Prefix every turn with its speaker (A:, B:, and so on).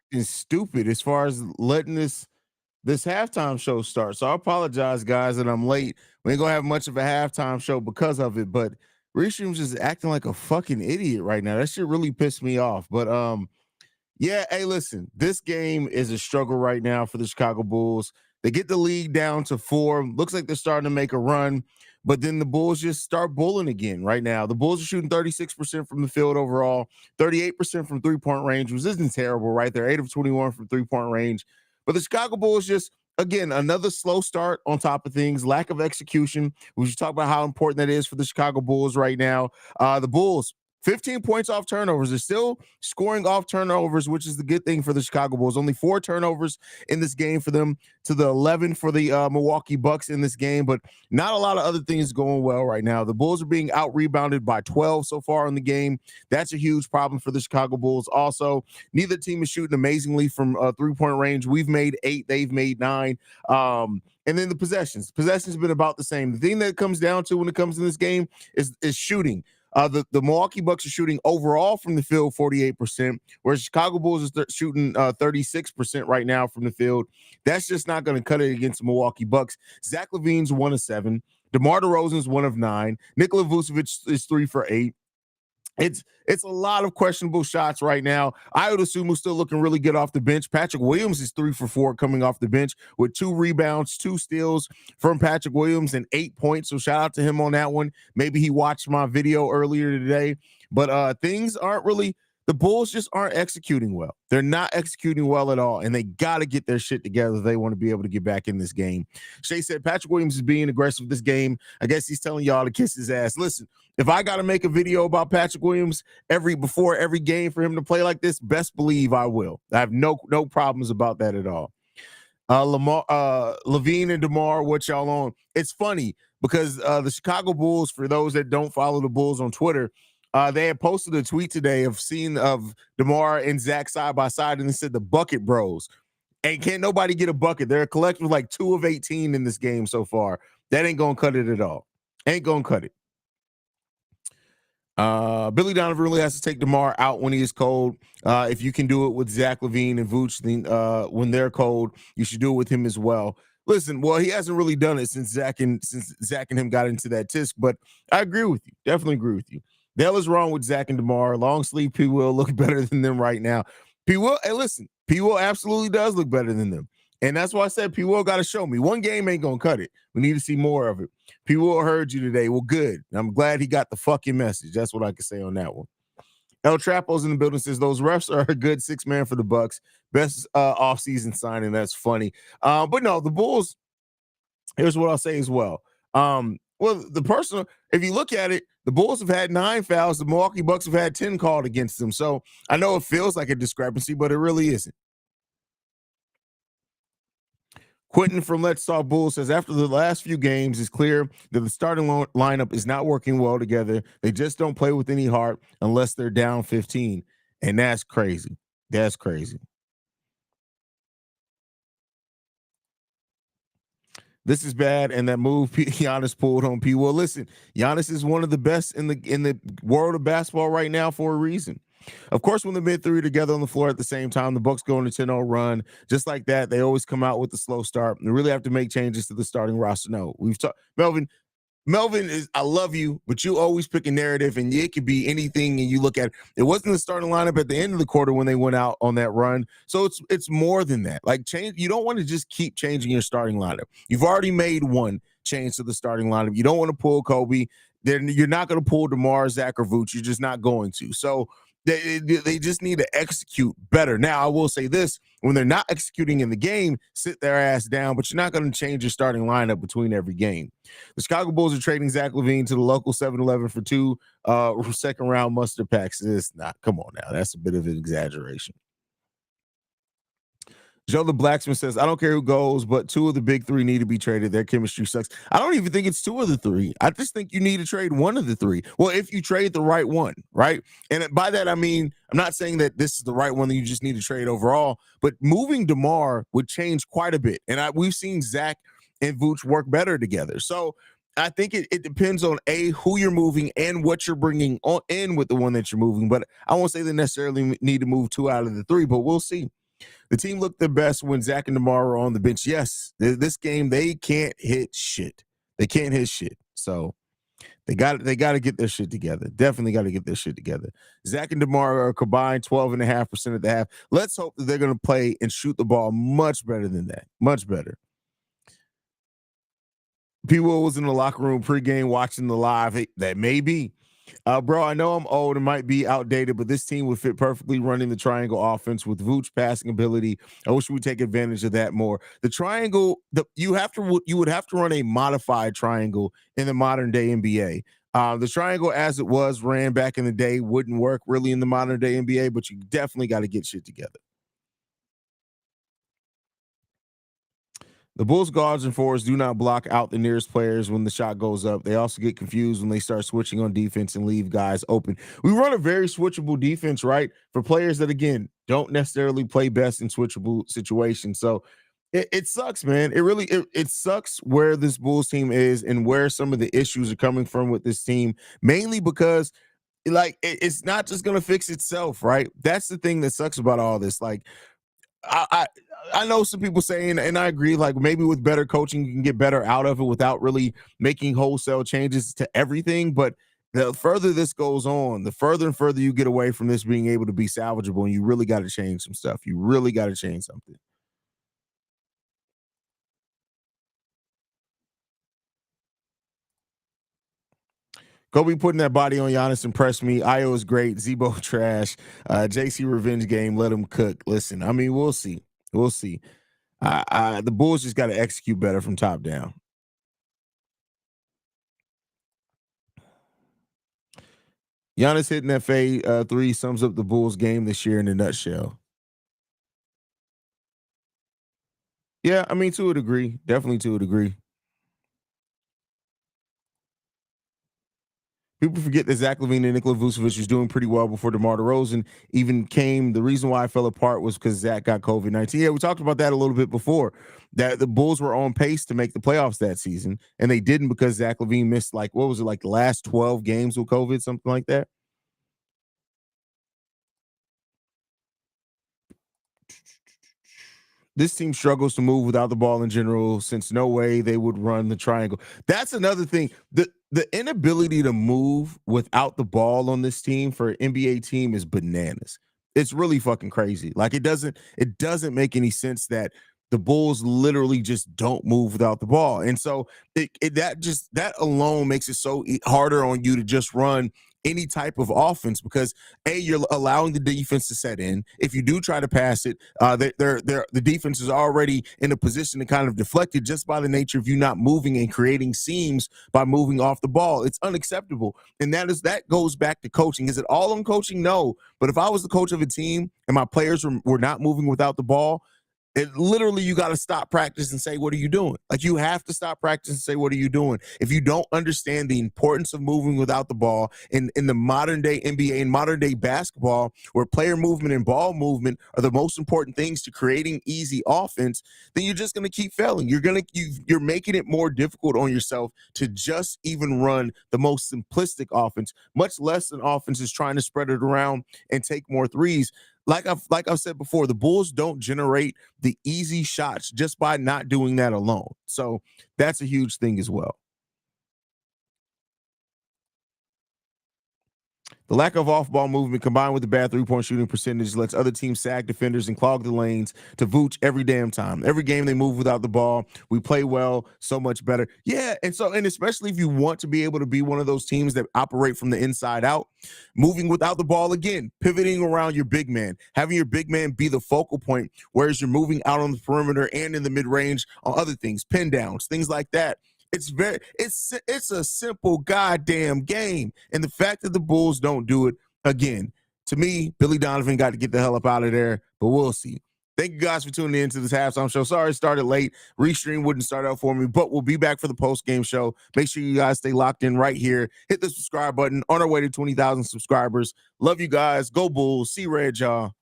A: acting stupid as far as letting this halftime show start. So I apologize, guys, that I'm late. We ain't gonna have much of a halftime show because of it, but Restream's just acting like a fucking idiot right now. That shit really pissed me off. But yeah, hey, listen, this game is a struggle right now for the Chicago Bulls. They get the lead down to 4. Looks like they're starting to make a run, but then the Bulls just start bulling again right now. The Bulls are shooting 36% from the field overall, 38% from three-point range, which isn't terrible, right? They're 8 of 21 from three-point range. But the Chicago Bulls just, again, another slow start on top of things, lack of execution. We should talk about how important that is for the Chicago Bulls right now. The Bulls, 15 points off turnovers. They're still scoring off turnovers, which is the good thing for the Chicago Bulls. Only 4 turnovers in this game for them to the 11 for the Milwaukee Bucks in this game, but not a lot of other things going well right now. The Bulls are being out-rebounded by 12 so far in the game. That's a huge problem for the Chicago Bulls. Also, neither team is shooting amazingly from three-point range. We've made 8. They've made 9. And then the possessions. Possessions have been about the same. The thing that it comes down to when it comes to this game is shooting. The Milwaukee Bucks are shooting overall from the field 48%, whereas Chicago Bulls are shooting 36% right now from the field. That's just not going to cut it against the Milwaukee Bucks. Zach LaVine's 1 of 7. DeMar DeRozan's 1 of 9. Nikola Vucevic is 3 for 8. It's a lot of questionable shots right now. Ayo Dosunmu's still looking really good off the bench. Patrick Williams is 3 for 4 coming off the bench with 2 rebounds, 2 steals from Patrick Williams, and 8 points. So shout out to him on that one. Maybe he watched my video earlier today. But things aren't really – the Bulls just aren't executing well. They're not executing well at all, and they got to get their shit together if they want to be able to get back in this game. Shay said Patrick Williams is being aggressive this game. I guess he's telling y'all to kiss his ass. Listen, if I got to make a video about Patrick Williams before every game for him to play like this, best believe I will. I have no problems about that at all. LaVine and DeMar, what y'all on? It's funny because the Chicago Bulls, for those that don't follow the Bulls on Twitter, they had posted a tweet today of DeMar and Zach side by side, and they said the Bucket Bros. And can't nobody get a bucket. They're a collective like 2 of 18 in this game so far. That ain't gonna cut it at all. Ain't gonna cut it. Billy Donovan really has to take DeMar out when he is cold. If you can do it with Zach LaVine and Vooch, then, when they're cold, you should do it with him as well. Listen, well, he hasn't really done it since Zach and him got into that tisk, but I agree with you. Definitely agree with you. The hell is wrong with Zach and DeMar? Long sleeve P. Will look better than them right now. P. Will, hey, listen, P. Will absolutely does look better than them. And that's why I said P. Will got to show me. One game ain't going to cut it. We need to see more of it. P. Will heard you today. Well, good. I'm glad he got the fucking message. That's what I can say on that one. El Trapo's in the building, says those refs are a good 6-man for the Bucks. Best offseason signing. That's funny. But no, the Bulls, here's what I'll say as well. If you look at it, the Bulls have had 9 fouls. The Milwaukee Bucks have had 10 called against them. So I know it feels like a discrepancy, but it really isn't. Quentin from Let's Talk Bulls says, after the last few games, it's clear that the starting lineup is not working well together. They just don't play with any heart unless they're down 15. And that's crazy. That's crazy. This is bad, and that move Giannis pulled on P. Well, listen, Giannis is one of the best in the world of basketball right now for a reason. Of course, when the mid-three are together on the floor at the same time, the Bucks go on a 10-0 run. Just like that, they always come out with a slow start. They really have to make changes to the starting roster. No, we've talked. Melvin is, I love you, but you always pick a narrative, and it could be anything. And you look at it wasn't the starting lineup at the end of the quarter when they went out on that run. So it's more than that. Like change, you don't want to just keep changing your starting lineup. You've already made one change to the starting lineup. You don't want to pull Kobe. Then you're not going to pull DeMar, Zach, or Vooch. You're just not going to. So they just need to execute better. Now, I will say this. When they're not executing in the game, sit their ass down, but you're not going to change your starting lineup between every game. The Chicago Bulls are trading Zach LaVine to the local 7-Eleven for 2 second-round mustard packs. It's not. Come on now. That's a bit of an exaggeration. Joe the Blacksmith says, I don't care who goes, but 2 of the big 3 need to be traded. Their chemistry sucks. I don't even think it's 2 of the 3. I just think you need to trade 1 of the 3. Well, if you trade the right one, right? And by that, I mean, I'm not saying that this is the right one that you just need to trade overall, but moving DeMar would change quite a bit. And we've seen Zach and Vooch work better together. So I think it depends on, who you're moving and what you're bringing in with the one that you're moving. But I won't say they necessarily need to move 2 out of the 3, but we'll see. The team looked their best when Zach and DeMar were on the bench. Yes, this game they can't hit shit. They can't hit shit. So they got to get their shit together. Definitely got to get their shit together. Zach and DeMar are combined 12.5% at the half. Let's hope that they're going to play and shoot the ball much better than that. Much better. P. Will was in the locker room pregame watching the live. That may be. Bro, I know I'm old and might be outdated, but this team would fit perfectly running the triangle offense with Vooch passing ability. I wish we would take advantage of that more. The triangle, you would have to run a modified triangle in the modern day NBA. The triangle as it was ran back in the day wouldn't work really in the modern day NBA, but you definitely got to get shit together. The Bulls guards and forwards do not block out the nearest players when the shot goes up. They also get confused when they start switching on defense and leave guys open. We run a very switchable defense, right? For players that, again, don't necessarily play best in switchable situations. So it sucks, man. It sucks where this Bulls team is and where some of the issues are coming from with this team, mainly because it's not just going to fix itself, right? That's the thing that sucks about all this. Like, I know some people saying, and I agree, like maybe with better coaching, you can get better out of it without really making wholesale changes to everything. But the further this goes on, the further and further you get away from this being able to be salvageable, and you really got to change some stuff. You really got to change something. Kobe putting that body on Giannis impressed me. Io is great. Zebo trash. JC revenge game. Let him cook. Listen, I mean, we'll see. We'll see. The Bulls just got to execute better from top down. Giannis hitting that fade three sums up the Bulls game this year in a nutshell. Yeah, I mean, to a degree. Definitely to a degree. People forget that Zach LaVine and Nikola Vucevic was doing pretty well before DeMar DeRozan even came. The reason why I fell apart was because Zach got COVID-19. Yeah, we talked about that a little bit before, that the Bulls were on pace to make the playoffs that season, and they didn't because Zach LaVine missed, like, what was it, like the last 12 games with COVID, something like that? This team struggles to move without the ball in general, since no way they would run the triangle. That's another thing. The inability to move without the ball on this team for an NBA team is bananas. It's really fucking crazy. Like it doesn't make any sense that the Bulls literally just don't move without the ball. And so that alone makes it so harder on you to just run any type of offense, because you're allowing the defense to set in. If you do try to pass it, the defense is already in a position to kind of deflect it just by the nature of you not moving and creating seams by moving off the ball. It's unacceptable, and that goes back to coaching. Is it all on coaching? No, but if I was the coach of a team and my players were not moving without the ball, it literally, you got to stop practice and say, what are you doing? Like, you have to stop practice and say, what are you doing? If you don't understand the importance of moving without the ball in the modern day NBA and modern day basketball, where player movement and ball movement are the most important things to creating easy offense, then you're just going to keep failing. You're making it more difficult on yourself to just even run the most simplistic offense, much less an offense is trying to spread it around and take more threes. Like I've said before, the Bulls don't generate the easy shots just by not doing that alone. So that's a huge thing as well. The lack of off-ball movement combined with the bad three-point shooting percentage lets other teams sag defenders and clog the lanes to Vooch every damn time. Every game they move without the ball, we play well, so much better. Yeah, and especially if you want to be able to be one of those teams that operate from the inside out, moving without the ball again, pivoting around your big man, having your big man be the focal point, whereas you're moving out on the perimeter and in the mid-range on other things, pin downs, things like that. It's a simple goddamn game. And the fact that the Bulls don't do it, again, to me, Billy Donovan got to get the hell up out of there, but we'll see. Thank you guys for tuning in to this halftime show. Sorry it started late. Restream wouldn't start out for me, but we'll be back for the post-game show. Make sure you guys stay locked in right here. Hit the subscribe button. On our way to 20,000 subscribers. Love you guys. Go Bulls. See Red, y'all.